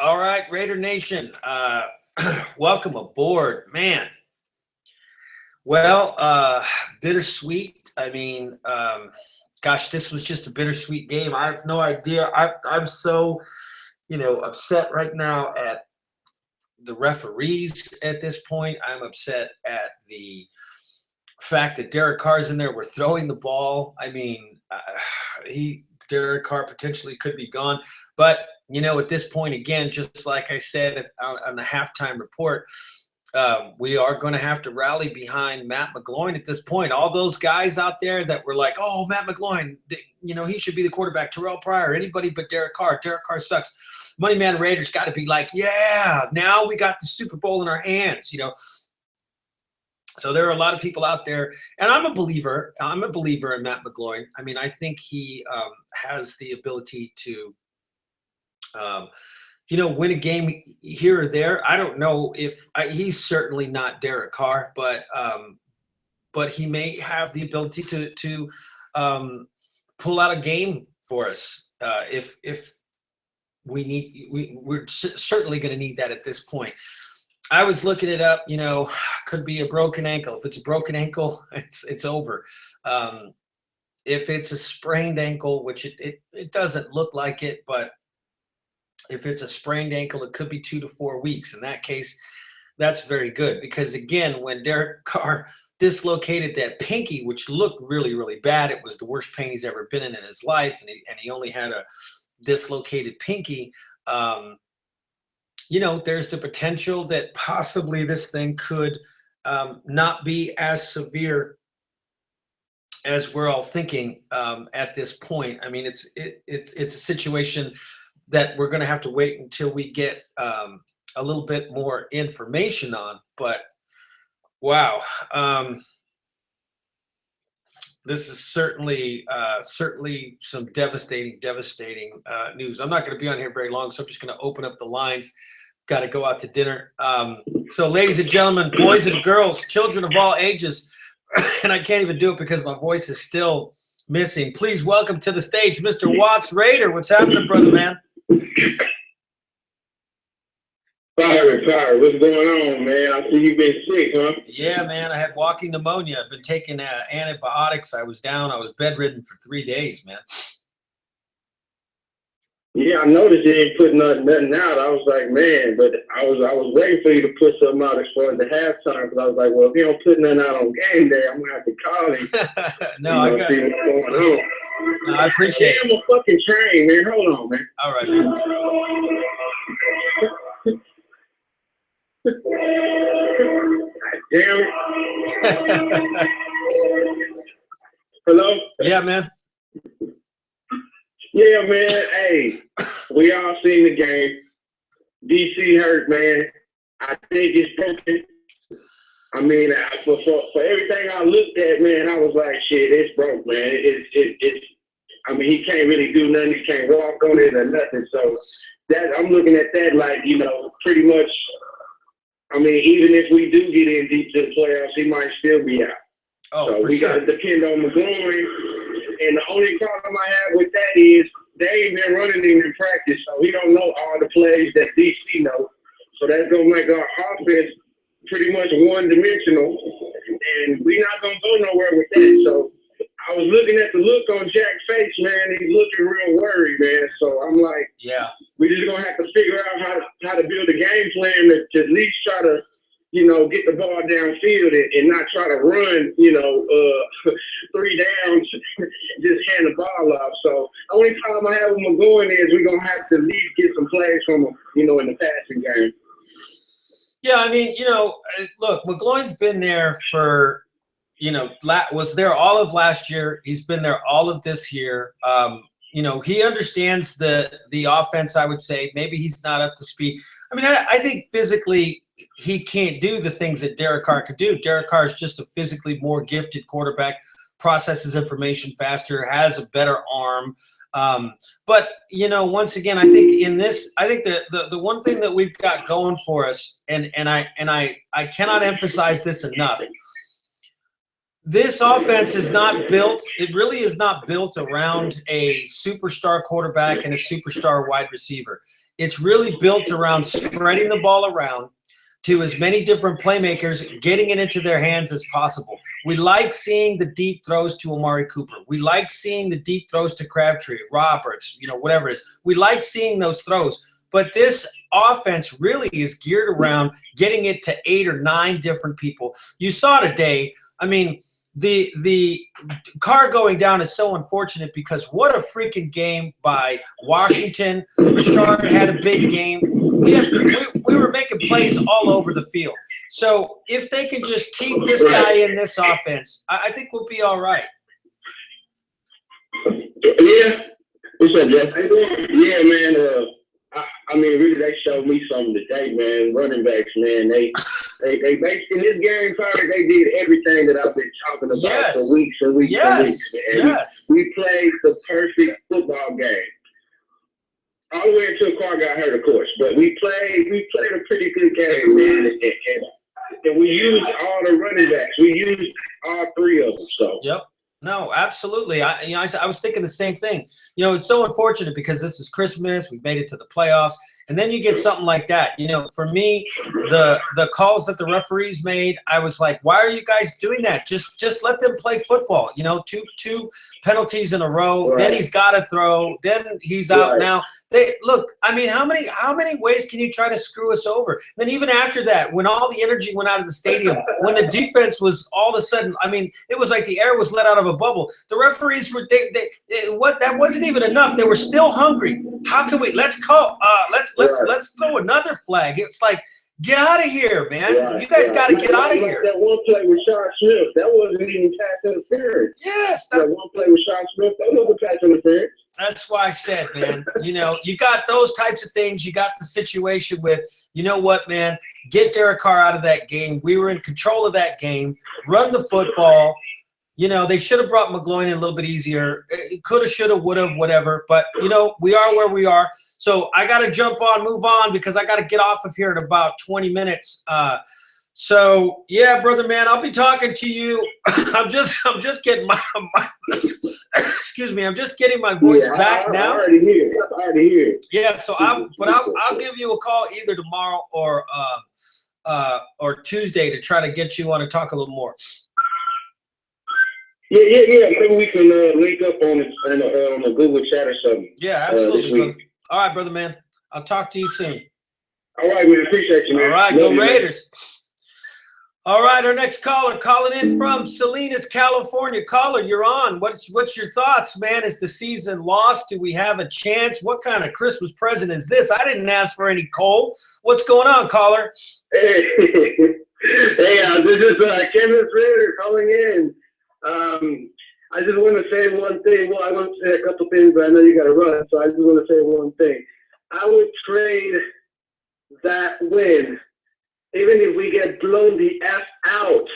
All right, Raider Nation, welcome aboard, man. Well, bittersweet. I mean, gosh, this was just a bittersweet game. I have no idea. I'm so, upset right now at the referees at this point. I'm upset at the fact that Derek Carr's in there. We're throwing the ball. I mean, Derek Carr potentially could be gone, but at this point, again, just like I said on the halftime report, we are going to have to rally behind Matt McGloin at this point. All those guys out there that were like, "Oh, Matt McGloin, he should be the quarterback." Terrell Pryor, anybody but Derek Carr. Derek Carr sucks. Money Man Raiders got to be like, "Yeah, now we got the Super Bowl in our hands." So there are a lot of people out there, and I'm a believer. I'm a believer in Matt McGloin. I mean, I think he has the ability to win a game here or there. I don't know if he's certainly not Derek Carr, but he may have the ability to pull out a game for us if we need. We're certainly going to need that at this point. I was looking it up. Could be a broken ankle. If it's a broken ankle, it's over. If it's a sprained ankle, which it doesn't look like it, but if it's a sprained ankle, it could be 2 to 4 weeks. In that case, that's very good because, again, when Derek Carr dislocated that pinky, which looked really, really bad, it was the worst pain he's ever been in his life, and he only had a dislocated pinky. There's the potential that possibly this thing could not be as severe as we're all thinking at this point. I mean, it's a situation that we're going to have to wait until we get a little bit more information on. But wow, this is certainly some devastating news. I'm not going to be on here very long, so I'm just going to open up the lines. Got to go out to dinner. So, ladies and gentlemen, boys and girls, children of all ages, and I can't even do it because my voice is still missing. Please welcome to the stage, Mr. Watts Raider. What's happening, brother, man? Sorry. What's going on, man? I see you've been sick, huh? Yeah, man. I had walking pneumonia. I've been taking antibiotics. I was bedridden for 3 days, man. Yeah, I noticed you ain't putting nothing out. I was like, man, but I was waiting for you to put something out as far as the halftime because I was like, well, if you don't put nothing out on game day, I'm gonna have to call him. No, I got. See what's going on. No, I appreciate it. I'm a fucking train, man. Hold on, man. All right, man. Damn it. Hello? Yeah, man. Yeah, man. Hey, we all seen the game. DC hurt, man. I think it's broken. I mean, for everything I looked at, man, I was like, shit, it's broke, man. It's. I mean, he can't really do nothing. He can't walk on it or nothing. So I'm looking at that like, pretty much. I mean, even if we do get in deep to the playoffs, he might still be out. Oh, so for we sure. got to depend on McGloin. And the only problem I have with that is they ain't been running him in practice, so he don't know all the plays that DC knows. So that's going to make our offense pretty much one-dimensional, and we're not going to go nowhere with that. So I was looking at the look on Jack's face, man. He's looking real worried, man. So I'm like, yeah, we're just going to have to figure out how to build a game plan to at least try to, get the ball downfield and not try to run, 3 downs, just hand the ball off. So the only problem I have with McGloin is we're going to have to at least get some plays from him, in the passing game. Yeah, I mean, look, McGloin's been there for, was there all of last year. He's been there all of this year. He understands the offense, I would say. Maybe he's not up to speed. I mean, I think physically he can't do the things that Derek Carr could do. Derek Carr is just a physically more gifted quarterback, processes information faster, has a better arm. But once again, I think the one thing that we've got going for us, and I cannot emphasize this enough. this offense is not built. It really is not built around a superstar quarterback and a superstar wide receiver. It's really built around spreading the ball around to as many different playmakers, getting it into their hands as possible. We like seeing the deep throws to Amari Cooper. We like seeing the deep throws to Crabtree, Roberts, whatever it is. We like seeing those throws. But this offense really is geared around getting it to 8 or 9 different people. You saw today, I mean, the Carr going down is so unfortunate because what a freaking game by Washington. Richard had a big game. We were making plays all over the field. So if they can just keep this guy in this offense, I think we'll be all right. Yeah. What's up, Jeff? How you doing? Yeah, man. I mean, really, they showed me something today, man. Running backs, man. They basically in this game, sorry, they did everything that I've been talking about for weeks and weeks and weeks, man. Yes. We played the perfect football game. All the way until Carr got hurt, of course. But we played a pretty good game, man. And we used all the running backs. We used all 3 of them. So. Yep. No, absolutely. I was thinking the same thing. It's so unfortunate because this is Christmas. We made it to the playoffs. And then you get something like that. For me, the calls that the referees made, I was like, why are you guys doing that? Just let them play football. Two penalties in a row. Right. Then he's got to throw. Then he's out now. Look, I mean, how many ways can you try to screw us over? Then even after that, when all the energy went out of the stadium, when the defense was all of a sudden, I mean, it was like the air was let out of a bubble. The referees were that wasn't even enough. They were still hungry. How can we? Let's throw another flag. It's like, get out of here, man. Right, you guys got to get out of here. That one play with Sean Smith, that wasn't even pass interference. Yes. That one play with Sean Smith, that wasn't pass interference. That's why I said, man, you got those types of things. You got the situation with, you know what, man, get Derek Carr out of that game. We were in control of that game. Run the football. They should have brought McGloin in a little bit easier. It could have, should have, would have, whatever. But, we are where we are. So I got to move on because I got to get off of here in about 20 minutes. So, yeah, brother, man, I'll be talking to you. I'm just getting my excuse me. I'm just getting my voice back now. I already hear. Yeah, so I'll give you a call either tomorrow or Tuesday to try to get you on to talk a little more. Yeah. Maybe we can link up on a Google chat or something. Yeah, absolutely, brother. All right, brother, man. I'll talk to you soon. All right, we appreciate you, man. All right, go Raiders. All right, our next caller calling in from Salinas, California. Caller, you're on. What's your thoughts, man? Is the season lost? Do we have a chance? What kind of Christmas present is this? I didn't ask for any coal. What's going on, caller? Hey, this is Kenneth Ritter calling in. I just want to say one thing. Well, I want to say a couple things, but I know you got to run, so I just want to say one thing. I would trade that win, even if we get blown the F out,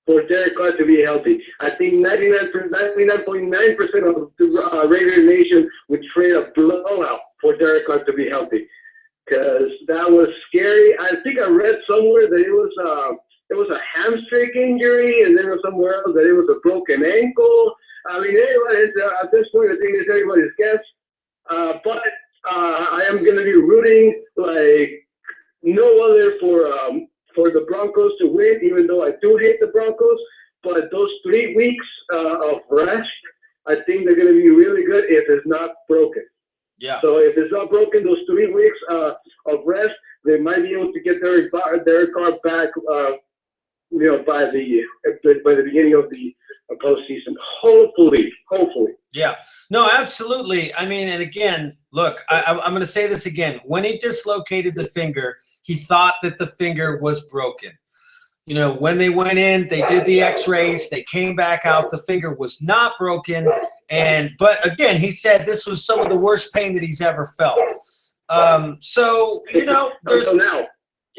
for Derek Carr to be healthy. I think 99.9% of the Raider Nation would trade a blowout for Derek Carr to be healthy, because that was scary. I think I read somewhere that it was a hamstring injury, and then somewhere else that it was a broken ankle. I mean, at this point, I think it's everybody's guess. But I am going to be rooting like no other for the Broncos to win, even though I do hate the Broncos. But those 3 weeks of rest, I think they're going to be really good if it's not broken. Yeah. So if it's not broken, those 3 weeks of rest, they might be able to get Derek Carr back. By the beginning of the postseason, hopefully. Yeah, no, absolutely. I mean, and again, look, I'm going to say this again. When he dislocated the finger, he thought that the finger was broken. When they went in, they did the X-rays, they came back out, the finger was not broken. But again, he said this was some of the worst pain that he's ever felt. So, there's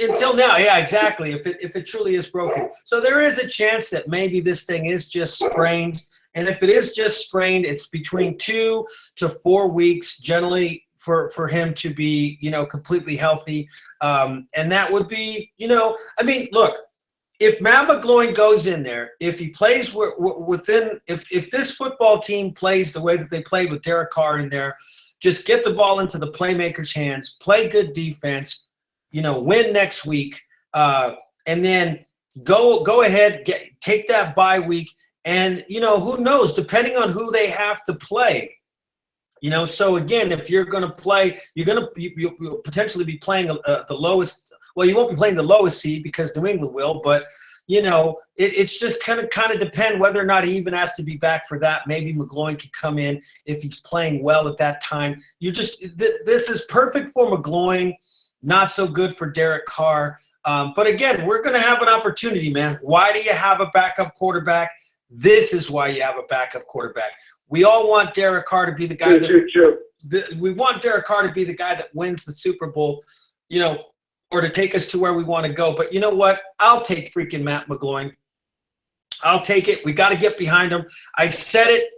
until now, yeah, exactly. If it truly is broken, so there is a chance that maybe this thing is just sprained, and if it is just sprained, it's between 2 to 4 weeks generally for him to be completely healthy, and that would be I mean, look, if Matt McGloin goes in there, if he plays within, if this football team plays the way that they played with Derek Carr in there, just get the ball into the playmakers' hands, play good defense, win next week, and then go ahead, take that bye week, and who knows, depending on who they have to play. So again, if you're going to play, you'll potentially be playing the lowest. Well, you won't be playing the lowest seed because New England will, but it's just kind of depend whether or not he even has to be back for that. Maybe McGloin could come in if he's playing well at that time. This is perfect for McGloin, not so good for Derek Carr. But again, we're going to have an opportunity, man. Why do you have a backup quarterback? This is why you have a backup quarterback. We all want Derek Carr to be the guy we want Derek Carr to be the guy that wins the Super Bowl, or to take us to where we want to go. But you know what? I'll take freaking Matt McGloin. I'll take it. We got to get behind him. I said it,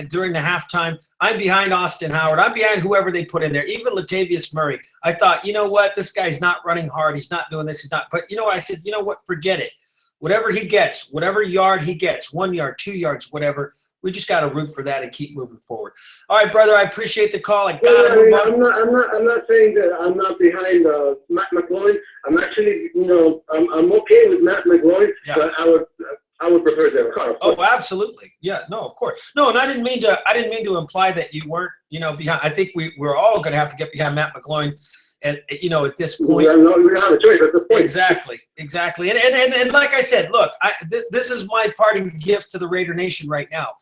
during the halftime. I'm behind Austin Howard. I'm behind whoever they put in there, even Latavius Murray. I thought, you know what? This guy's not running hard. He's not doing this. He's not. But you know what? I said, you know what? Forget it. Whatever he gets, whatever yard he gets, 1 yard, 2 yards, whatever, we just got to root for that and keep moving forward. All right, brother, I appreciate the call. I got to move on. I'm not saying that I'm not behind Matt McGloin. I'm actually, I'm okay with Matt McGloin, but I would prefer Derek Carr. Oh, absolutely. Yeah, no, of course. No, and I didn't mean to imply that you weren't, behind. I think we're all going to have to get behind Matt McGloin. And at this point, we don't have a choice at this point. Exactly. And like I said, look, this is my parting gift to the Raider Nation right now.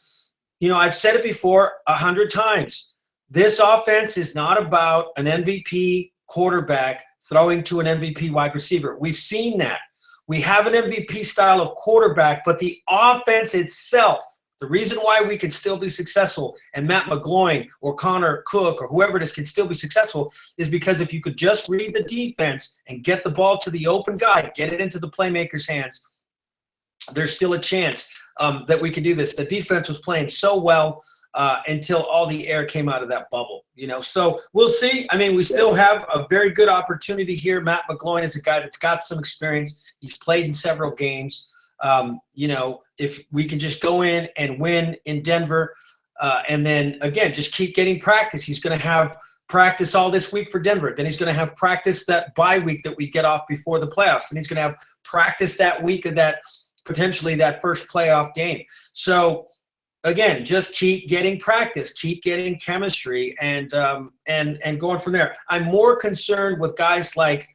I've said it before 100 times. This offense is not about an MVP quarterback throwing to an MVP wide receiver. We've seen that. We have an MVP style of quarterback, but the offense itself, the reason why we can still be successful and Matt McGloin or Connor Cook or whoever it is can still be successful is because if you could just read the defense and get the ball to the open guy, get it into the playmaker's hands, there's still a chance that we can do this. The defense was playing so well until all the air came out of that bubble, So we'll see. I mean, we still have a very good opportunity here. Matt McGloin is a guy that's got some experience. He's played in several games. If we can just go in and win in Denver, and then again, just keep getting practice. He's going to have practice all this week for Denver. Then he's going to have practice that bye week that we get off before the playoffs. And he's going to have practice that week of that, potentially that first playoff game. So again, just keep getting practice, keep getting chemistry and going from there. I'm more concerned with guys like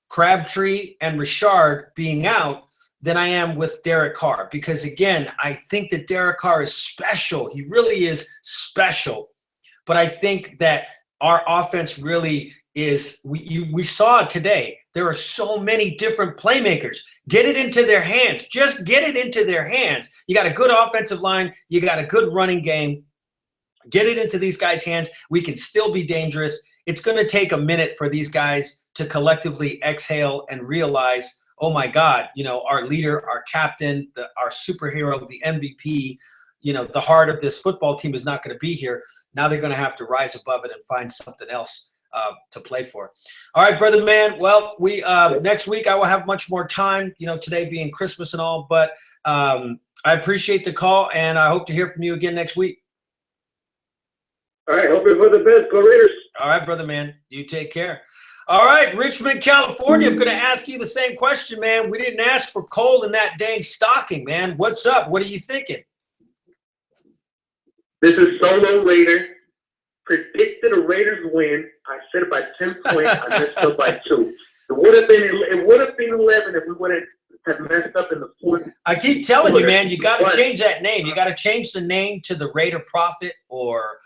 Crabtree and Richard being out than I am with Derek Carr. Because, again, I think that Derek Carr is special. He really is special. But I think that our offense really is – we saw it today. There are so many different playmakers. Get it into their hands. Just get it into their hands. You got a good offensive line. You got a good running game. Get it into these guys' hands. We can still be dangerous. It's going to take a minute for these guys to collectively exhale and realize – oh my God, our leader, our captain, our superhero, the MVP, the heart of this football team is not going to be here. Now they're going to have to rise above it and find something else to play for. All right, brother man. Well, next week I will have much more time, today being Christmas and all, but I appreciate the call and I hope to hear from you again next week. All right. Hope for the best. Go Raiders. All right, brother man. You take care. All right, Richmond, California. I'm going to ask you the same question, man. We didn't ask for Cole in that dang stocking, man. What's up? What are you thinking? This is Solo Raider. Predicted the Raiders win. I said it by 10 points. I messed up by 2. It would have been 11 if we wouldn't have messed up in the fourth. I keep telling you, man, you got to change that name. You got to change the name to the Raider Prophet or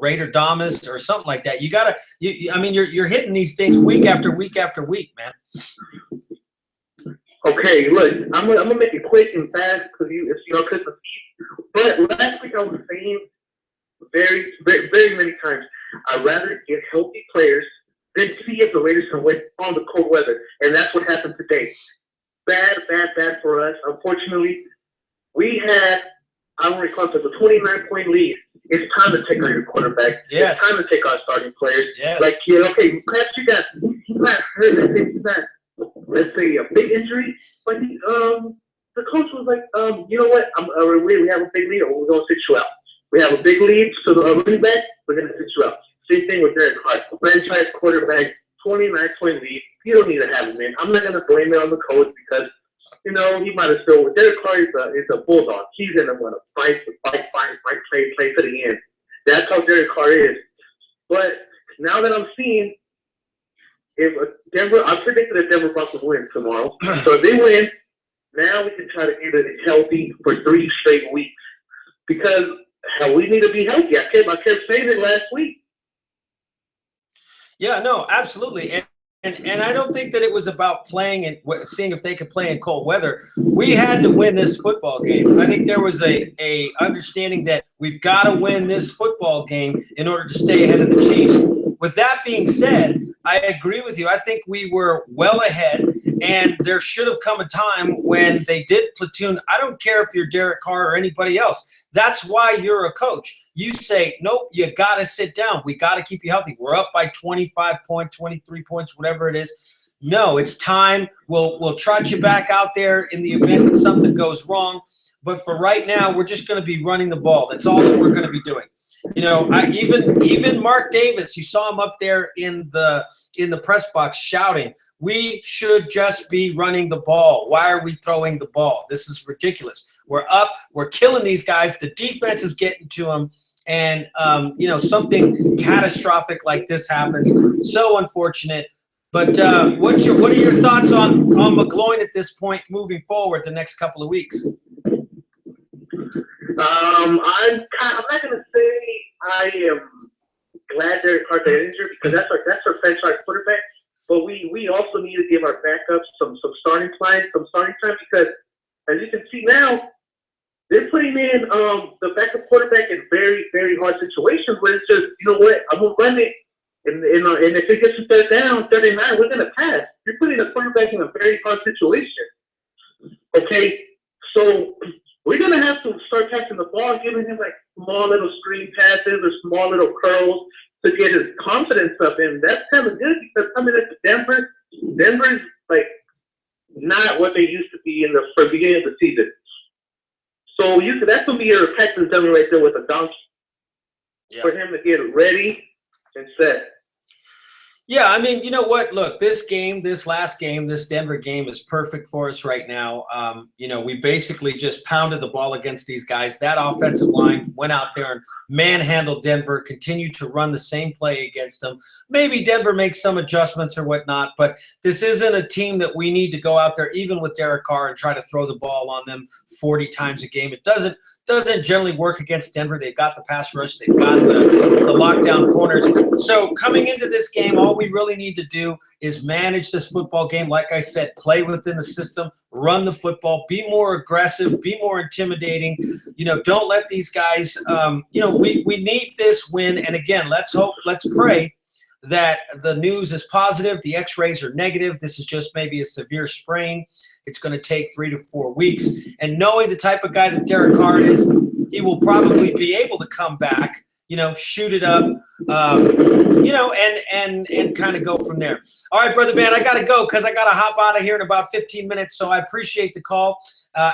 Raider Damas or something like that. You gotta. You're hitting these things week after week after week, man. Okay, look, I'm gonna make it quick and fast because it's Christmas Eve. But last week I was saying very, very, very many times, I'd rather get healthy players than see if the Raiders can win on the cold weather, and that's what happened today. Bad for us. Unfortunately, we had. I don't recall, it was a 29-point lead it's time to take on your quarterback. Yes. It's time to take on starting players. Yes. Like, okay, perhaps he's not hurt. Let's say he's not, let's say, a big injury, but the coach was like, you know what? We have a big lead, or we're going to sit you out. We have a big lead, so the running back, we're going to sit you out. Same thing with Derek Carr. Franchise quarterback, 29-point lead. You don't need to have him in. I'm not going to blame it on the coach because, he might have still. Derek Carr is a bulldog. He's going to want to fight, play to the end. That's how Derek Carr is. But now that I'm seeing, if Denver, I predicted that Denver Broncos win tomorrow. So if they win, now we can try to get it healthy for 3 straight weeks because we need to be healthy. I kept saying it last week. Yeah, no, absolutely. And I don't think that it was about playing and seeing if they could play in cold weather. We had to win this football game. I think there was a understanding that we've got to win this football game in order to stay ahead of the Chiefs. With that being said, I agree with you. I think we were well ahead, and there should have come a time when they did platoon. I don't care if you're Derek Carr or anybody else. That's why you're a coach. You say, nope, you got to sit down. We got to keep you healthy. We're up by 25 points, 23 points, whatever it is. No, it's time. We'll trot you back out there in the event that something goes wrong. But for right now, we're just going to be running the ball. That's all that we're going to be doing. Even Mark Davis, you saw him up there in the press box shouting, we should just be running the ball. Why are we throwing the ball? This is ridiculous. We're up. We're killing these guys. The defense is getting to them. And, something catastrophic like this happens. So unfortunate. But what are your thoughts on McGloin at this point moving forward the next couple of weeks? I'm not going to say I am glad Derek Carr got injured because that's our franchise quarterback. But we also need to give our backups some starting time because as you can see now, they're putting in the backup quarterback in very, very hard situations where it's just, you know what, I'm gonna run it, and if it gets to 3rd down, 39, we're gonna pass. You're putting the quarterback in a very hard situation. Okay, so we're going to have to start catching the ball and giving him like small little screen passes or small little curls to get his confidence up. And that's kind of good because coming into Denver's like not what they used to be in the beginning of the season. So that's going to be your practice dummy right there with a donkey for him to get ready and set. Yeah, I mean, you know what? Look, this last game, this Denver game is perfect for us right now. We basically just pounded the ball against these guys. That offensive line went out there and manhandled Denver, continued to run the same play against them. Maybe Denver makes some adjustments or whatnot, but this isn't a team that we need to go out there, even with Derek Carr, and try to throw the ball on them 40 times a game. It doesn't generally work against Denver. They've got the pass rush. They've got the lockdown corners. So coming into this game, all we really need to do is manage this football game. Like I said, play within the system, run the football, be more aggressive, be more intimidating. Don't let these guys, we need this win. And again, let's pray that the news is positive. The x-rays are negative. This is just maybe a severe sprain. It's going to take 3 to 4 weeks. And knowing the type of guy that Derek Carr is, he will probably be able to come back, shoot it up, and kind of go from there. All right, brother man, I got to go because I got to hop out of here in about 15 minutes. So I appreciate the call.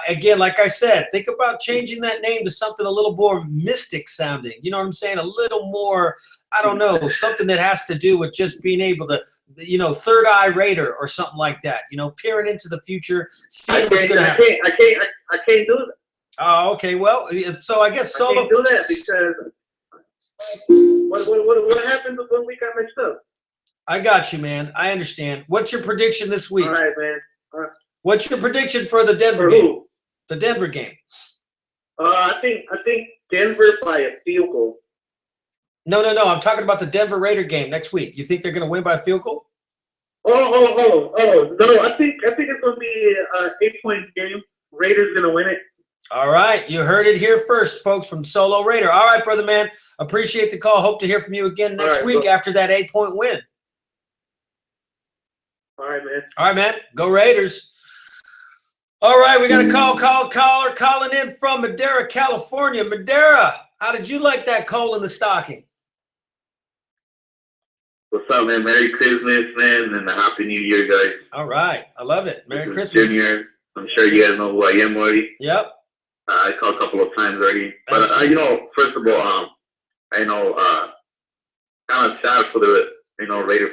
Again, like I said, think about changing that name to something a little more mystic sounding. You know what I'm saying? A little more, I don't know, something that has to do with just being able to, third eye Raider or something like that. Peering into the future, seeing what's going to happen. I can't do that. Oh, okay. Well, so I guess Solo. I can't do that because what happened when we got mixed up? I got you, man. I understand. What's your prediction this week? All right, man. What's your prediction for the Denver game? The Denver game. I think Denver by a field goal. No. I'm talking about the Denver Raider game next week. You think they're going to win by a field goal? Oh, no. I think it's going to be an 8-point game. Raiders going to win it. All right. You heard it here first, folks, from Solo Raider. All right, brother man. Appreciate the call. Hope to hear from you again next week after that 8-point win. All right, man. All right, man. Go Raiders. All right, we got a caller calling in from Madera, California. Madera, how did you like that coal in the stocking? What's up, man? Merry Christmas, man, and a Happy New Year, guys. All right, I love it. Merry Christmas. Junior. I'm sure you guys know who I am already. Yep. I called a couple of times already. But, first of all, I know, kind of sad for the, Raider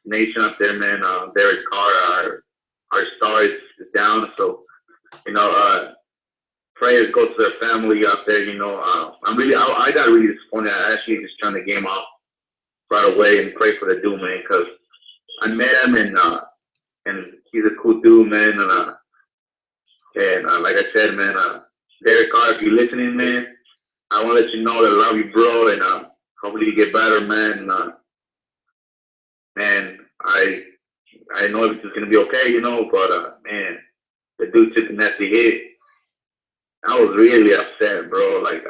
nation up there, man. Derek Carr, our star is down. So, prayers go to their family out there. I got really disappointed. I actually just turned the game off right away and pray for the dude, man, because I met him and he's a cool dude, man. And like I said, man, Derek Carr, if you're listening, man, I want to let you know that I love you, bro, and hopefully you get better, man. Man, I know everything's gonna be okay, but man, the dude took a nasty hit. I was really upset, bro. Like,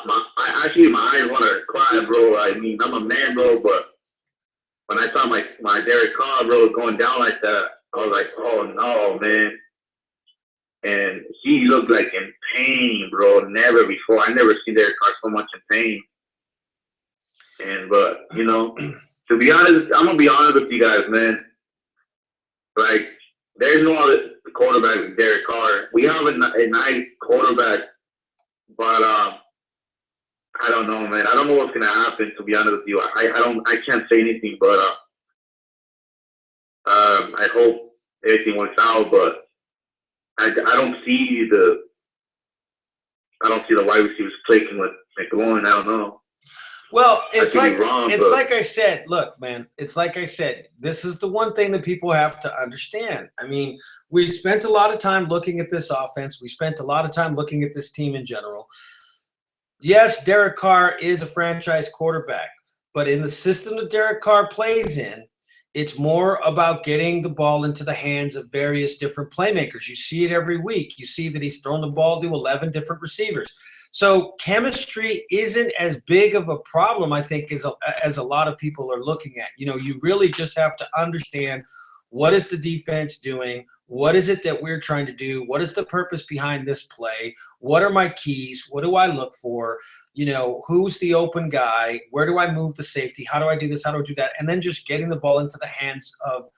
my eyes want to cry, bro. I mean, I'm a man, bro, but when I saw my Derek Carr, bro, going down like that, I was like, oh no, man. And he looked like in pain, bro. Never before. I never seen Derek Carr so much in pain. But to be honest, I'm gonna be honest with you guys, man. Like, there's no other quarterback than Derek Carr. We have a nice quarterback, but I don't know, man. I don't know what's gonna happen. To be honest with you, I can't say anything, but I hope everything works out. But I don't see the wide receivers clicking with McLaurin. I don't know. Well, it's like I said, look, man, it's like I said, this is the one thing that people have to understand. I mean, we spent a lot of time looking at this offense. We spent a lot of time looking at this team in general. Yes, Derek Carr is a franchise quarterback, but in the system that Derek Carr plays in, it's more about getting the ball into the hands of various different playmakers. You see it every week. You see that he's thrown the ball to 11 different receivers. So chemistry isn't as big of a problem, I think, as a lot of people are looking at. You really just have to understand, what is the defense doing? What is it that we're trying to do? What is the purpose behind this play? What are my keys? What do I look for? Who's the open guy? Where do I move the safety? How do I do this? How do I do that? And then just getting the ball into the hands of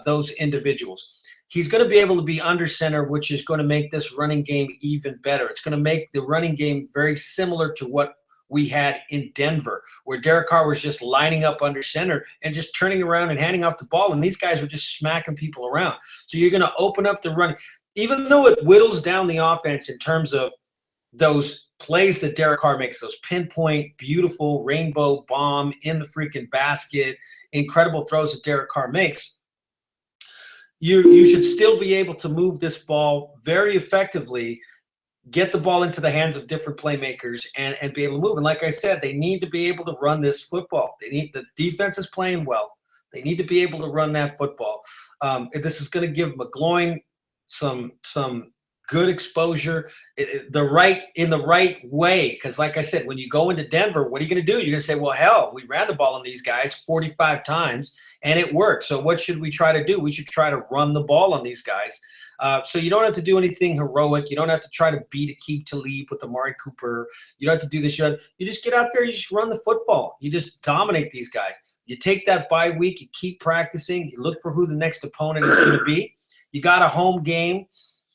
those individuals. He's going to be able to be under center, which is going to make this running game even better. It's going to make the running game very similar to what we had in Denver, where Derek Carr was just lining up under center and just turning around and handing off the ball, and these guys were just smacking people around. So you're going to open up the run. Even though it whittles down the offense in terms of those plays that Derek Carr makes, those pinpoint, beautiful rainbow bomb in the freaking basket, incredible throws that Derek Carr makes, you should still be able to move this ball very effectively, get the ball into the hands of different playmakers, and be able to move. And like I said, they need to be able to run this football. The defense is playing well. They need to be able to run that football. This is going to give McLaurin some good exposure in the right way. Because like I said, when you go into Denver, what are you going to do? You're going to say, well, hell, we ran the ball on these guys 45 times and it worked. So what should we try to do? We should try to run the ball on these guys. So you don't have to do anything heroic. You don't have to try to beat a Keep to lead with Amari Cooper. You don't have to do this. You just get out there. You just run the football. You just dominate these guys. You take that bye week. You keep practicing. You look for who the next opponent is going to be. You got a home game,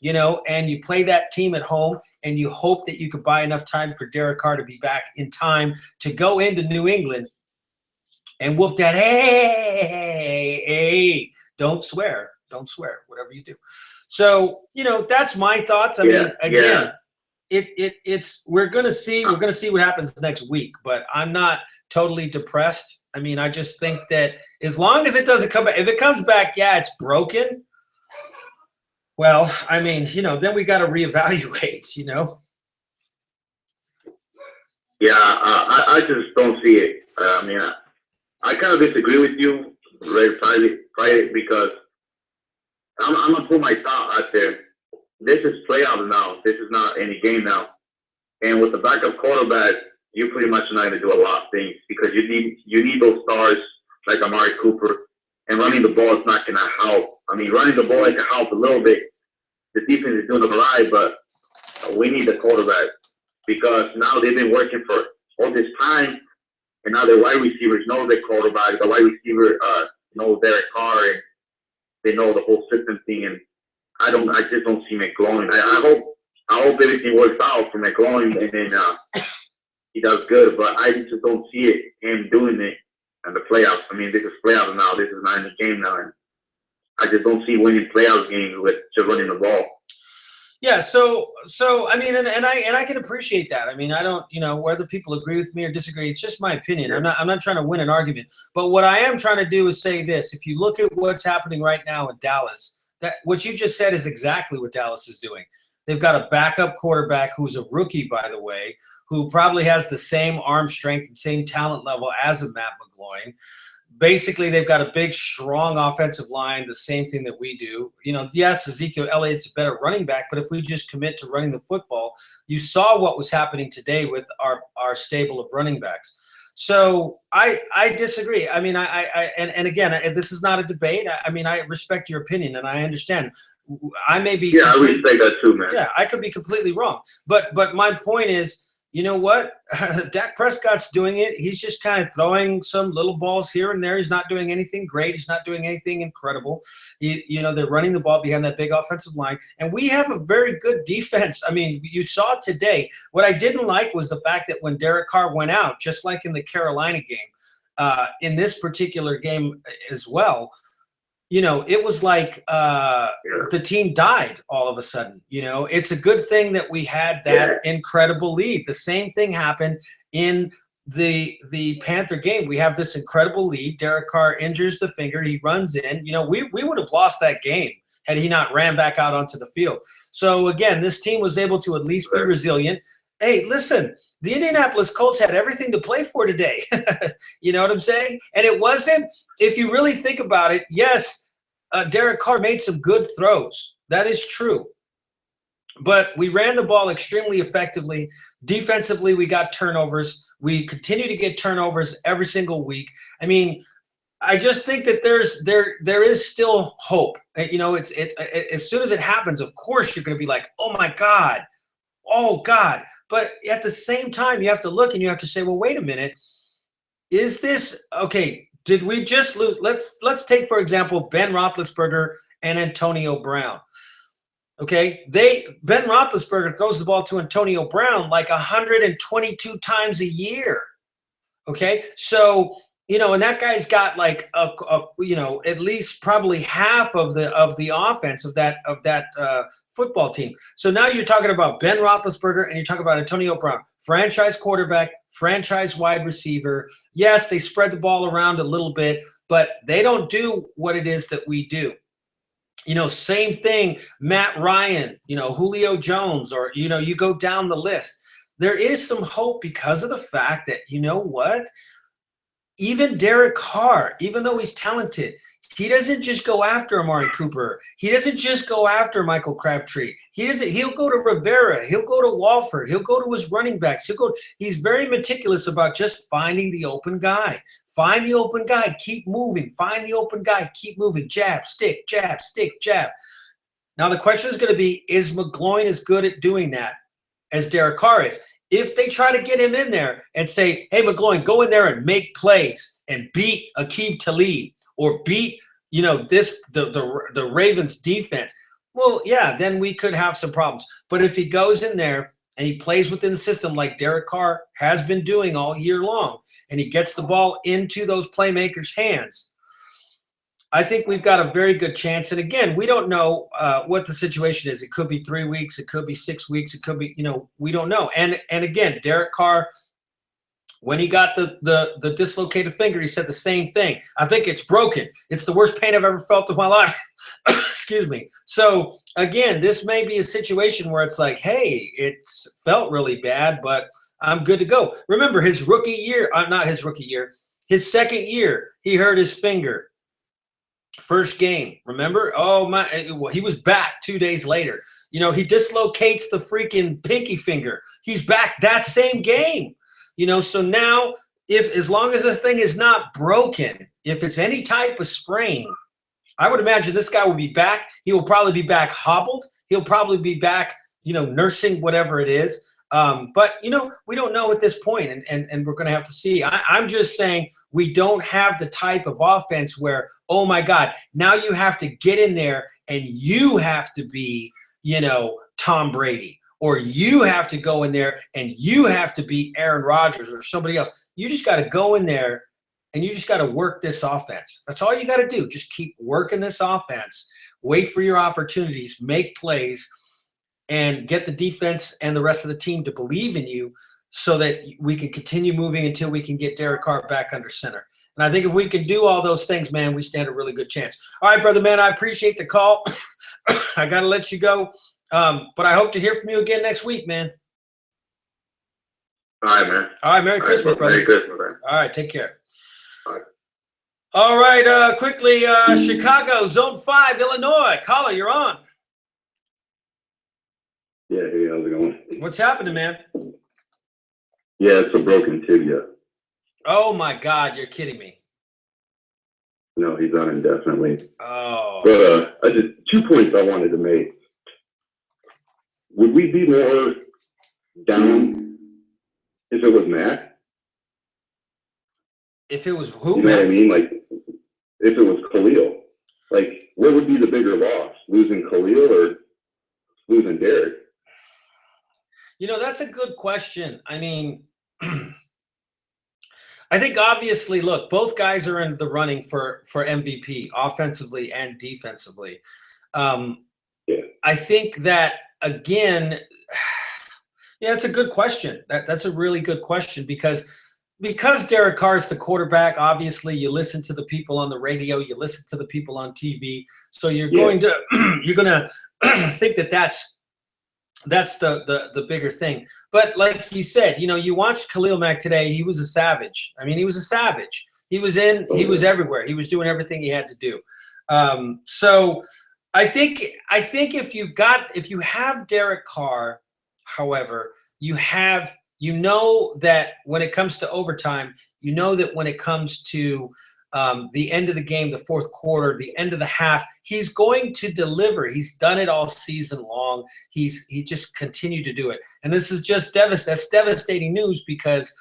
and you play that team at home, and you hope that you could buy enough time for Derek Carr to be back in time to go into New England and whoop that. Hey, don't swear, whatever you do. So, that's my thoughts. I mean, again, it's we're gonna see what happens next week, but I'm not totally depressed. I mean, I just think that as long as it doesn't come back, if it comes back, it's broken. Well, I mean, then we got to reevaluate, Yeah, I just don't see it. I mean, I kind of disagree with you, Friday, because I'm going to put my thought out there. This is playoffs now. This is not any game now. And with the backup quarterback, you're pretty much not going to do a lot of things because you need those stars like Amari Cooper, and running the ball is not going to help. I mean, running the ball can help a little bit, the defense is doing all right, but we need the quarterback because now they've been working for all this time, and now the wide receivers know the quarterback. The wide receiver knows Derek Carr, and they know the whole system thing. And I just don't see McGloin. I hope everything works out for McGloin, and then he does good. But I just don't see him doing it in the playoffs. I mean, this is playoffs now. This is not in the game now, and I just don't see winning playoff games with just running the ball. Yeah, so I mean, and I can appreciate that. I mean, I don't, whether people agree with me or disagree, it's just my opinion. I'm not trying to win an argument. But what I am trying to do is say this: if you look at what's happening right now in Dallas, that what you just said is exactly what Dallas is doing. They've got a backup quarterback who's a rookie, by the way, who probably has the same arm strength and same talent level as a Matt McGloin. Basically, they've got a big, strong offensive line, the same thing that we do. Yes, Ezekiel Elliott's a better running back, but if we just commit to running the football, you saw what was happening today with our stable of running backs. So I disagree. I mean, and again, this is not a debate. I mean, I respect your opinion, and I understand. I may be. Yeah, I respect that too, man. Yeah, I could be completely wrong. But my point is, you know what? Dak Prescott's doing it. He's just kind of throwing some little balls here and there. He's not doing anything great. He's not doing anything incredible. They're running the ball behind that big offensive line. And we have a very good defense. I mean, you saw it today. What I didn't like was the fact that when Derek Carr went out, just like in the Carolina game, in this particular game as well, it was like the team died all of a sudden. It's a good thing that we had that incredible lead. The same thing happened in the Panther game. We have this incredible lead. Derek Carr injures the finger. He runs in. We would have lost that game had he not ran back out onto the field. So, again, this team was able to at least be resilient. Hey, listen. The Indianapolis Colts had everything to play for today. You know what I'm saying? And it wasn't, if you really think about it, yes, Derek Carr made some good throws. That is true. But we ran the ball extremely effectively. Defensively, we got turnovers. We continue to get turnovers every single week. I mean, I just think that there is still hope. It's as soon as it happens, of course, you're going to be like, oh, my God. Oh, God. But at the same time, you have to look and you have to say, well, wait a minute. Is this – okay, did we just lose – let's take, for example, Ben Roethlisberger and Antonio Brown. Okay, Ben Roethlisberger throws the ball to Antonio Brown like 122 times a year. Okay, so – and that guy's got like at least probably half of the offense of that football team. So now you're talking about Ben Roethlisberger and you're talking about Antonio Brown, franchise quarterback, franchise wide receiver. Yes, they spread the ball around a little bit, but they don't do what it is that we do. Same thing, Matt Ryan, Julio Jones, or you go down the list. There is some hope because of the fact that what. Even Derek Carr, even though he's talented, he doesn't just go after Amari Cooper. He doesn't just go after Michael Crabtree. He'll go to Rivera. He'll go to Walford. He'll go to his running backs. He's very meticulous about just finding the open guy. Find the open guy. Keep moving. Find the open guy. Keep moving. Jab, stick, jab, stick, jab. Now the question is going to be, is McGloin as good at doing that as Derek Carr is? If they try to get him in there and say, hey, McGloin, go in there and make plays and beat Aqib Talib or beat, the Ravens defense, well, yeah, then we could have some problems. But if he goes in there and he plays within the system like Derek Carr has been doing all year long, and he gets the ball into those playmakers' hands, I think we've got a very good chance. And again, we don't know what the situation is. It could be 3 weeks. It could be 6 weeks. It could be, we don't know. And again, Derek Carr, when he got the dislocated finger, he said the same thing. I think it's broken. It's the worst pain I've ever felt in my life. Excuse me. So again, this may be a situation where it's like, hey, it's felt really bad, but I'm good to go. Remember his rookie year, not his rookie year, his second year, he hurt his finger. First game, remember? Oh my! Well, he was back 2 days later. He dislocates the freaking pinky finger. He's back that same game. So now, as long as this thing is not broken, if it's any type of sprain, I would imagine this guy will be back. He will probably be back hobbled. He'll probably be back, nursing whatever it is. But we don't know at this point, and we're going to have to see. I'm just saying we don't have the type of offense where, oh my God, now you have to get in there and you have to be, Tom Brady, or you have to go in there and you have to be Aaron Rodgers or somebody else. You just got to go in there and you just got to work this offense. That's all you got to do. Just keep working this offense. Wait for your opportunities, make plays, and get the defense and the rest of the team to believe in you so that we can continue moving until we can get Derek Carr back under center. And I think if we can do all those things, man, we stand a really good chance. All right, brother, man, I appreciate the call. I got to let you go. But I hope to hear from you again next week, man. All right, man. All right, Merry Christmas, brother. Merry Christmas, man. All right, take care. All right. All right, quickly, Chicago, Zone 5, Illinois. Caller, you're on. Yeah, hey, how's it going? What's happening, man? Yeah, it's a broken tibia. Oh, my God, you're kidding me. No, he's on indefinitely. Oh. But I just 2 points I wanted to make. Would we be more down if it was Mac? If it was who, You know what I man? mean? Like, if it was Khalil. Like, what would be the bigger loss? Losing Khalil or losing Derek? That's a good question. I mean, I think obviously, look, both guys are in the running for MVP, offensively and defensively. I think that, again, yeah, it's a good question. That's a really good question because Derek Carr is the quarterback. Obviously, you listen to the people on the radio, you listen to the people on TV, so you're going to think that that's the bigger thing. But like you said, you watched Khalil Mack today. He was a savage. I mean, he was a savage. He was everywhere. He was doing everything he had to do. So I think if you have Derek Carr, however, you know that when it comes to overtime, that when it comes to the end of the game, the fourth quarter, the end of the half, he's going to deliver. He's done it all season long. He just continued to do it. And this is just that's devastating news because,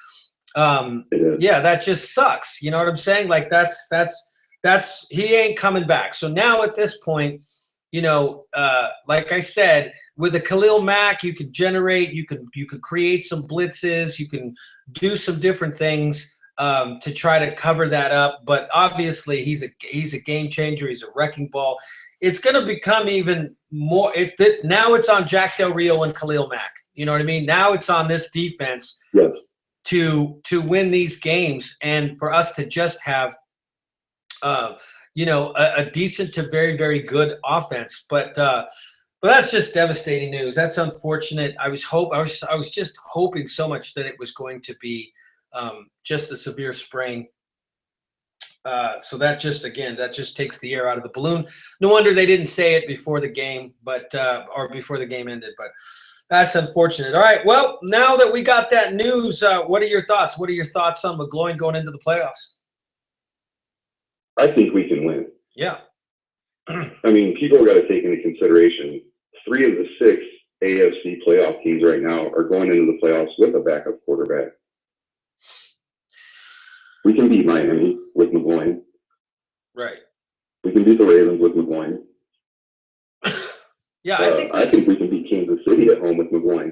that just sucks. You know what I'm saying? Like that's he ain't coming back. So now at this point, like I said, with a Khalil Mack, you could generate, you could create some blitzes, you can do some different things to try to cover that up. But obviously, he's a game changer. He's a wrecking ball. It's going to become even more. Now it's on Jack Del Rio and Khalil Mack. You know what I mean? Now it's on this defense to win these games and for us to just have a decent to very, very good offense. But that's just devastating news. That's unfortunate. I was just hoping so much that it was going to be just a severe sprain. So that just takes the air out of the balloon. No wonder they didn't say it before the game, or before the game ended. But that's unfortunate. All right. Well, now that we got that news, what are your thoughts? What are your thoughts on McGloin going into the playoffs? I think we can win. Yeah. I mean, people got to take into consideration 3 of the 6 AFC playoff teams right now are going into the playoffs with a backup quarterback. We can beat Miami with McGloin. Right. We can beat the Ravens with McGloin. Yeah, I think we can beat Kansas City at home with McGloin.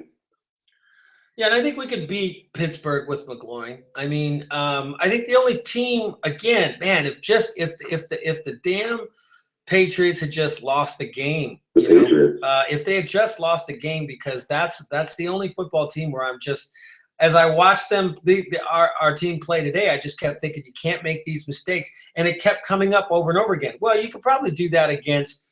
Yeah, and I think we could beat Pittsburgh with McGloin. I mean, I think the only team, again, man, if the damn Patriots had just lost the game, if they had just lost the game, because that's the only football team where I'm just, as I watched them, our team play today, I just kept thinking, you can't make these mistakes, and it kept coming up over and over again. Well, you could probably do that against,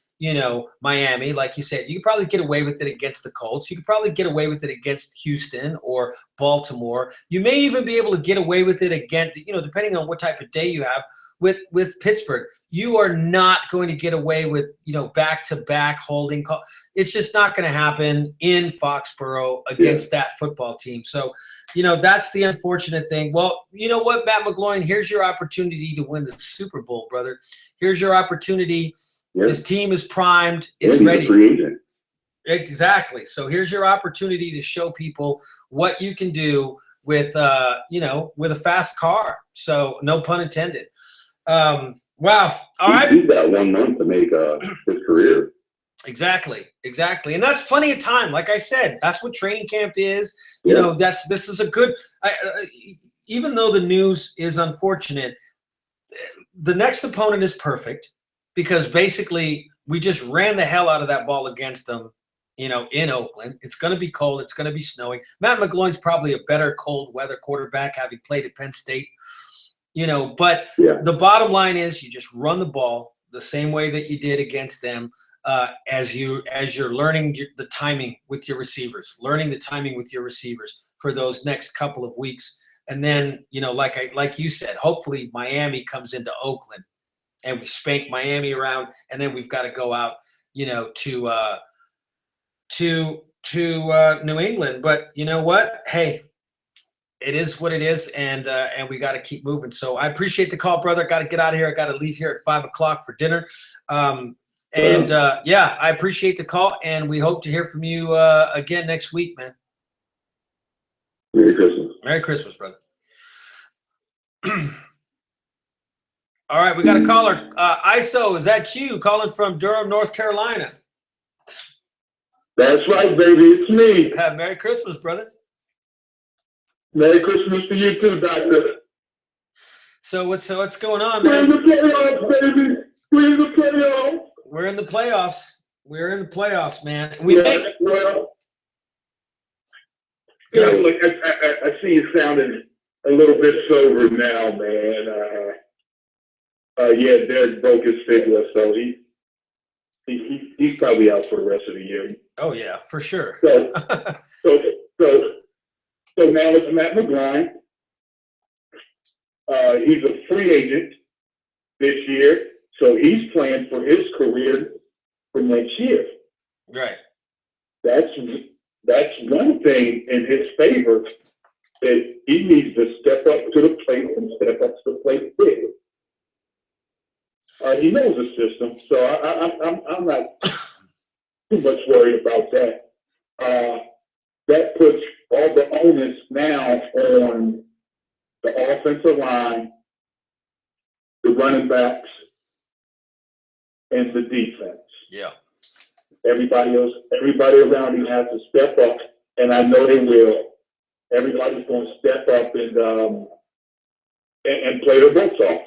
Miami, like you said. You could probably get away with it against the Colts. You could probably get away with it against Houston or Baltimore. You may even be able to get away with it against, depending on what type of day you have, with Pittsburgh. You are not going to get away with, back-to-back holding call. It's just not going to happen in Foxborough against that football team. So, that's the unfortunate thing. Well, you know what, Matt McGloin, here's your opportunity to win the Super Bowl, brother. Here's your opportunity. This team is primed. It's ready. Free agent. Exactly. So here's your opportunity to show people what you can do with, with a fast car. So no pun intended. Wow. All right. He's got 1 month to make his career. Exactly. And that's plenty of time. Like I said, that's what training camp is. This is a good, even though the news is unfortunate, the next opponent is perfect because basically we just ran the hell out of that ball against them, in Oakland. It's going to be cold. It's going to be snowing. Matt McGloin's probably a better cold weather quarterback having played at Penn State, but the bottom line is you just run the ball the same way that you did against them. As you're learning the timing with your receivers, for those next couple of weeks. And then, like you said, hopefully Miami comes into Oakland and we spank Miami around, and then we've got to go out, to New England. But you know what? Hey, it is what it is, and we got to keep moving. So I appreciate the call, brother. Got to get out of here. I got to leave here at 5:00 for dinner. I appreciate the call, and we hope to hear from you again next week, man. Merry Christmas. Merry Christmas, brother. All right, we got a caller. ISO, is that you calling from Durham, North Carolina? That's right, baby. It's me. Merry Christmas, brother. Merry Christmas to you too, Doctor. So what's going on, We're in man? the playoffs, baby. We're in the playoffs. We're in the playoffs, man. Look, I see you sounding a little bit sober now, man. Derek broke his fibula, so he's probably out for the rest of the year. Oh yeah, for sure. So now it's Matt McGloin. He's a free agent this year, so he's playing for his career for next year. Right. That's one thing in his favor, that he needs to step up to the plate and step up to the plate big. He knows the system, so I'm not too much worried about that. That puts all the onus now on the offensive line, the running backs, and the defense. Yeah. Everybody around him has to step up, and I know they will. Everybody's going to step up and play their butts off.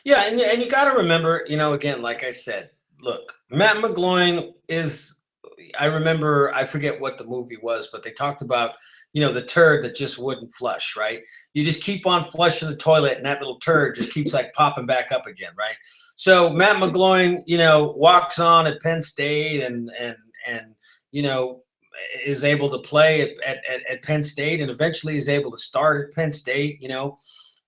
Yeah, and you got to remember, again, like I said, look, Matt McGloin is, I forget what the movie was, but they talked about, the turd that just wouldn't flush, right? You just keep on flushing the toilet, and that little turd just keeps like popping back up again, right? So Matt McGloin, walks on at Penn State and is able to play at Penn State, and eventually is able to start at Penn State.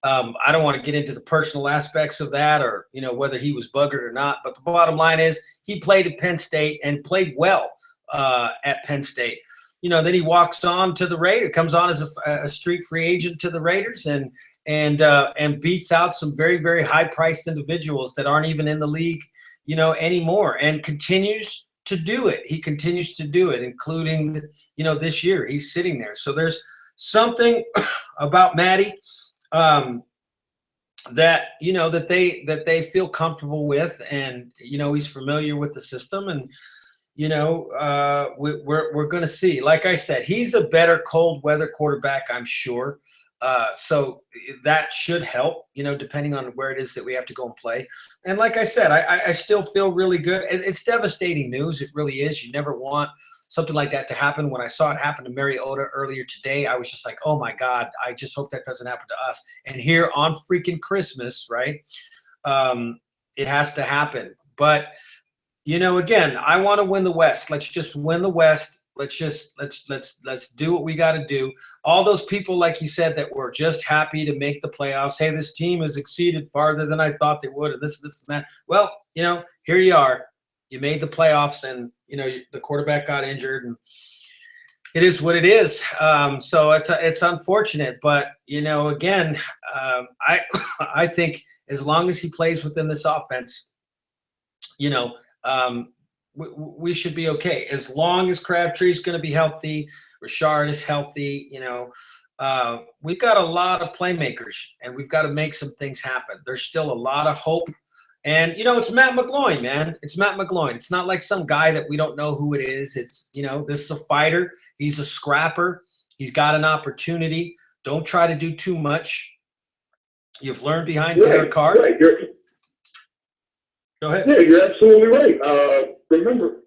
I don't want to get into the personal aspects of that, or whether he was buggered or not. But the bottom line is he played at Penn State and played well at Penn State. Then he walks on to the Raiders, comes on as a street free agent to the Raiders, and beats out some very, very high priced individuals that aren't even in the league, anymore, and continues to do it. He continues to do it, including, this year he's sitting there. So there's something about Matty that they feel comfortable with, and he's familiar with the system, and we're going to see. Like I said, he's a better cold weather quarterback, I'm sure. So that should help, depending on where it is that we have to go and play. And like I said, I still feel really good. It's devastating news. It really is. You never want something like that to happen. When I saw it happen to Mariota earlier today, I was just like, oh my God, I just hope that doesn't happen to us. And here on freaking Christmas, right? It has to happen. But, again, I want to win the West. Let's just win the West. Let's do what we got to do. All those people, like you said, that were just happy to make the playoffs. Hey, this team has exceeded farther than I thought they would, and this and that. Well, here you are. You made the playoffs, and the quarterback got injured, and it is what it is. So it's unfortunate, but again, I think as long as he plays within this offense, we should be okay as long as Crabtree's going to be healthy. Rashard is healthy. We've got a lot of playmakers, and we've got to make some things happen. There's still a lot of hope. And, it's Matt McGloin, man. It's Matt McGloin. It's not like some guy that we don't know who it is. It's, this is a fighter. He's a scrapper. He's got an opportunity. Don't try to do too much. You've learned behind Derek Carr. Right. Go ahead. Yeah, you're absolutely right. Remember,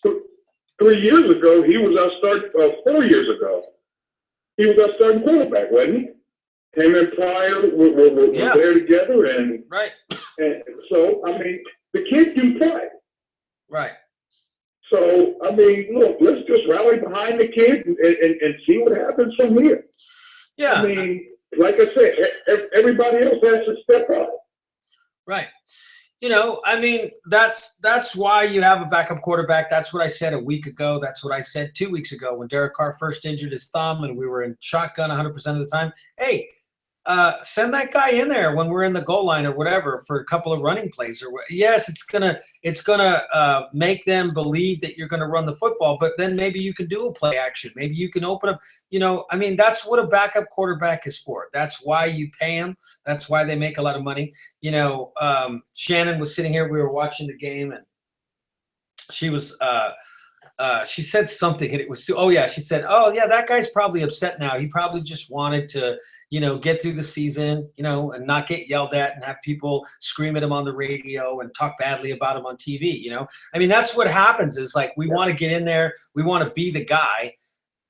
3 years ago, he was our start. 4 years ago, he was our starting quarterback, wasn't he? Him and Pryor were there together, and right. And so, I mean, the kid can play. Right. So, I mean, look, let's just rally behind the kid and see what happens from here. Yeah. I mean, like I said, everybody else has to step up. Right. That's why you have a backup quarterback. That's what I said a week ago. That's what I said 2 weeks ago when Derek Carr first injured his thumb and we were in shotgun 100% of the time. Hey, send that guy in there when we're in the goal line or whatever for a couple of running plays. Yes, it's gonna make them believe that you're gonna run the football, but then maybe you can do a play action. Maybe you can open up. That's what a backup quarterback is for. That's why you pay him. That's why they make a lot of money. Shannon was sitting here. We were watching the game, and she was. She said something, and it was, she said, that guy's probably upset now. He probably just wanted to, get through the season, and not get yelled at and have people scream at him on the radio and talk badly about him on TV, that's what happens is like, we want to get in there. We want to be the guy.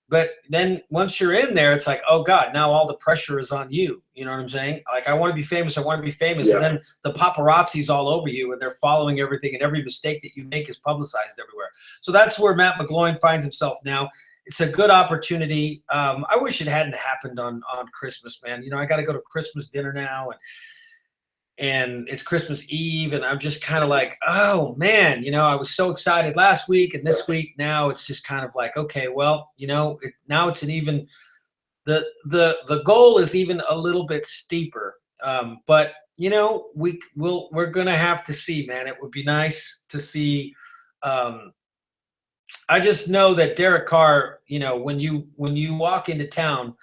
But then once you're in there, it's like, oh God, now all the pressure is on you. You know what I'm saying? Like, I want to be famous. I want to be famous. Yeah. And then the paparazzi's all over you and they're following everything, and every mistake that you make is publicized everywhere. So that's where Matt McGloin finds himself now. It's a good opportunity. I wish it hadn't happened on Christmas, man. I got to go to Christmas dinner now, and it's Christmas Eve, and I'm just kind of like, oh man, I was so excited last week, and this week now it's just kind of like, okay, well, now it's an even, the goal is even a little bit steeper, but we're gonna have to see, man. It would be nice to see. I just know that Derek Carr, when you walk into town,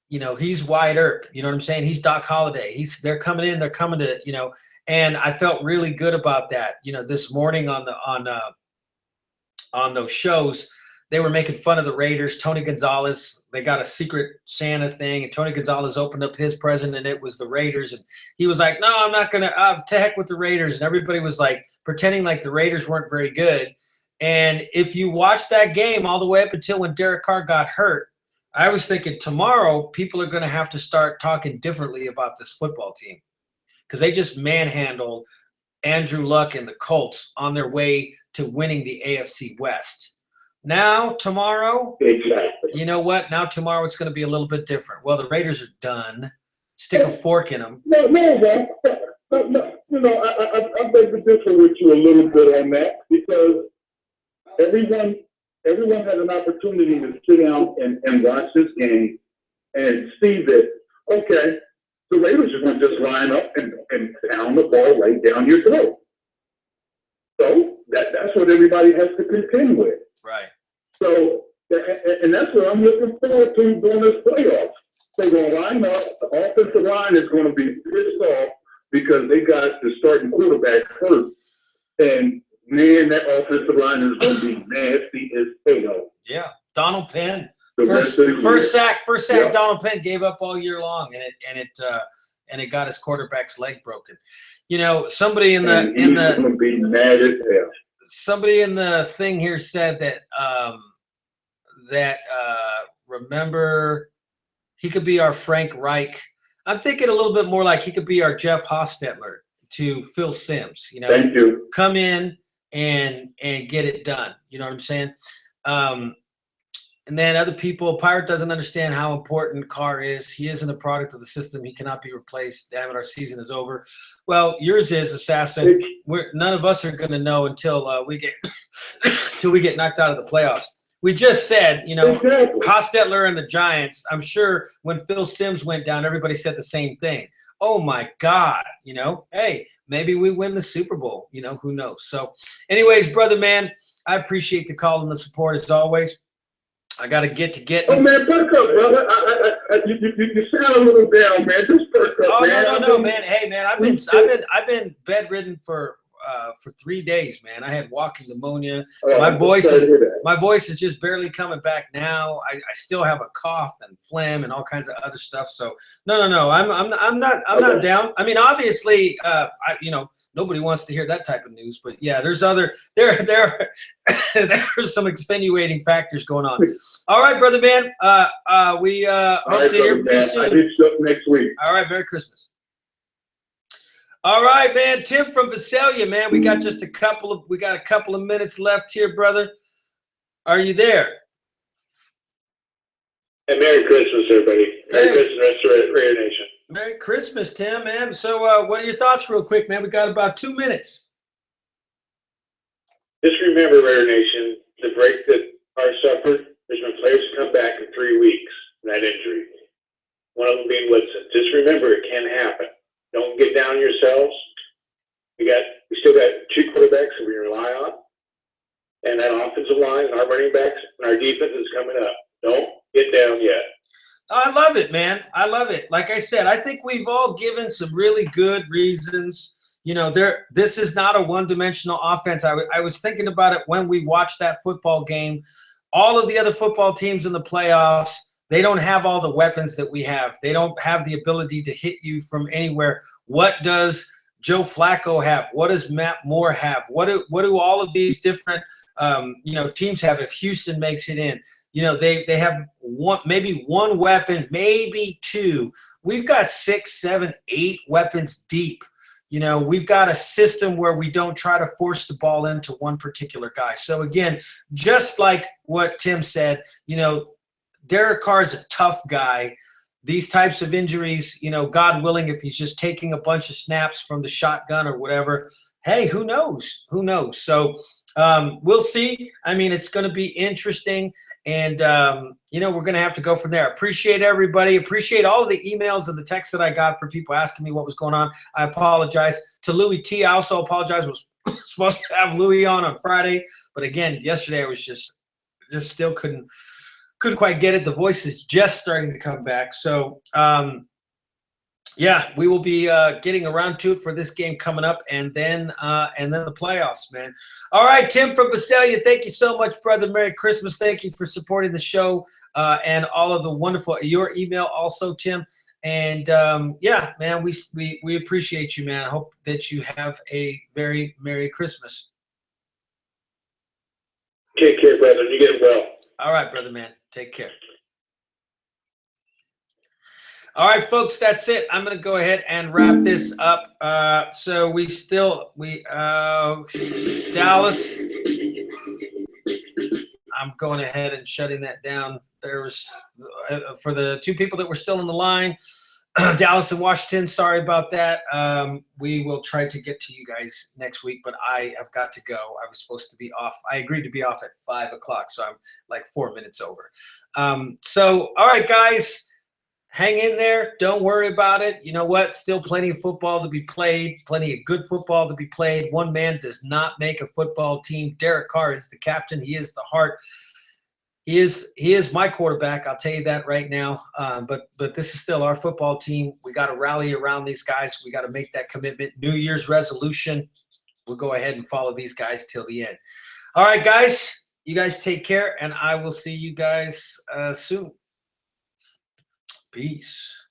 he's Wyatt Earp. You know what I'm saying? He's Doc Holliday. They're coming to, and I felt really good about that. This morning on those shows, they were making fun of the Raiders. Tony Gonzalez, they got a secret Santa thing, and Tony Gonzalez opened up his present, and it was the Raiders. And he was like, no, I'm not going to, to heck with the Raiders. And everybody was like pretending like the Raiders weren't very good. And if you watch that game all the way up until when Derek Carr got hurt, I was thinking tomorrow people are going to have to start talking differently about this football team, because they just manhandled Andrew Luck and the Colts on their way to winning the AFC West. Now, tomorrow, exactly. You know what? Now, tomorrow it's going to be a little bit different. Well, the Raiders are done. Stick a fork in them. No, I beg to differ with you a little bit on that, because everyone has an opportunity to sit down and watch this game and see that, okay, the Raiders are going to just line up and pound the ball right down your throat. So that's what everybody has to contend with. Right. So, and that's what I'm looking forward to during this playoffs. They're going to line up. The offensive line is going to be pissed off because they got the starting quarterback hurt. And man, that offensive line is going to be nasty as hell. Yeah, Donald Penn. The First sack yeah. Donald Penn gave up all year long, and it got his quarterback's leg broken. Somebody in the going to be mad as hell. Somebody in the thing here said that remember, he could be our Frank Reich. I'm thinking a little bit more like he could be our Jeff Hostetler to Phil Simms. Thank you. Come in and get it done. You know what I'm saying? And then other people, Pirate doesn't understand how important Carr is. He isn't a product of the system. He cannot be replaced. Damn it, our season is over. Well, yours is, Assassin. None of us are going to know until we get knocked out of the playoffs. we just said, Exactly. Hostetler and the Giants, I'm sure when Phil Simms went down, everybody said the same thing. Oh my God, hey, maybe we win the Super Bowl, who knows? So anyways, brother, man, I appreciate the call and the support as always. I got to get. Oh man, perk up, brother. You sound a little down, man. Just perk up, Oh, man. no, man. Hey, man, I've been bedridden for 3 days, man. I had walking pneumonia. My voice is just barely coming back now. I still have a cough and phlegm and all kinds of other stuff. So no. I'm not down. I mean, obviously, nobody wants to hear that type of news, but yeah, there are some extenuating factors going on. All right, brother, man. We hope to hear from you soon. I hit you up next week. All right, Merry Christmas. All right, man. Tim from Visalia, man. We got a couple of minutes left here, brother. Are you there? And Merry Christmas, everybody. Merry Christmas, rest of Raider Nation. Merry Christmas, Tim, man. So what are your thoughts real quick, man? We got about 2 minutes. Just remember, Raider Nation, the break that our suffered, there's been players who come back in 3 weeks from that injury. One of them being Woodson. Just remember, it can happen. Don't get down yourselves. We still got 2 quarterbacks that we rely on, and that offensive line, and our running backs, and our defense is coming up. Don't get down yet. I love it, man. I love it. Like I said, I think we've all given some really good reasons. This is not a one-dimensional offense. I was thinking about it when we watched that football game. All of the other football teams in the playoffs, they don't have all the weapons that we have. They don't have the ability to hit you from anywhere. What does Joe Flacco have? What does Matt Moore have? What do all of these different teams have? If Houston makes it in, they have maybe one weapon, maybe 2. We've got 6, 7, 8 weapons deep. We've got a system where we don't try to force the ball into one particular guy. So again, just like what Tim said, Derek Carr is a tough guy. These types of injuries, God willing, if he's just taking a bunch of snaps from the shotgun or whatever, hey, who knows? So we'll see. I mean, it's going to be interesting. And, we're going to have to go from there. Appreciate everybody. Appreciate all of the emails and the texts that I got from people asking me what was going on. I apologize to Louis T. I also apologize. I was supposed to have Louis on Friday. But again, yesterday I was just still couldn't quite get it. The voice is just starting to come back. So, we will be getting around to it for this game coming up, and then the playoffs, man. All right, Tim from Visalia, thank you so much, brother. Merry Christmas. Thank you for supporting the show and all of the wonderful your email also, Tim. And man, we appreciate you, man. I hope that you have a very Merry Christmas. Take care, brother. You get well. All right, brother, man. Take care. All right, folks, that's it. I'm going to go ahead and wrap this up. So Dallas. I'm going ahead and shutting that down. There's for the 2 people that were still on the line, Dallas and Washington. Sorry about that. We will try to get to you guys next week, but I have got to go. I was supposed to be off. I agreed to be off at 5 o'clock, so I'm like 4 minutes over. So, all right, guys, hang in there. Don't worry about it. You know what? Still plenty of football to be played, plenty of good football to be played. One man does not make a football team. Derek Carr is the captain. He is the heart. He is my quarterback. I'll tell you that right now. But this is still our football team. We got to rally around these guys. We got to make that commitment. New Year's resolution. We'll go ahead and follow these guys till the end. All right, guys. You guys take care, and I will see you guys soon. Peace.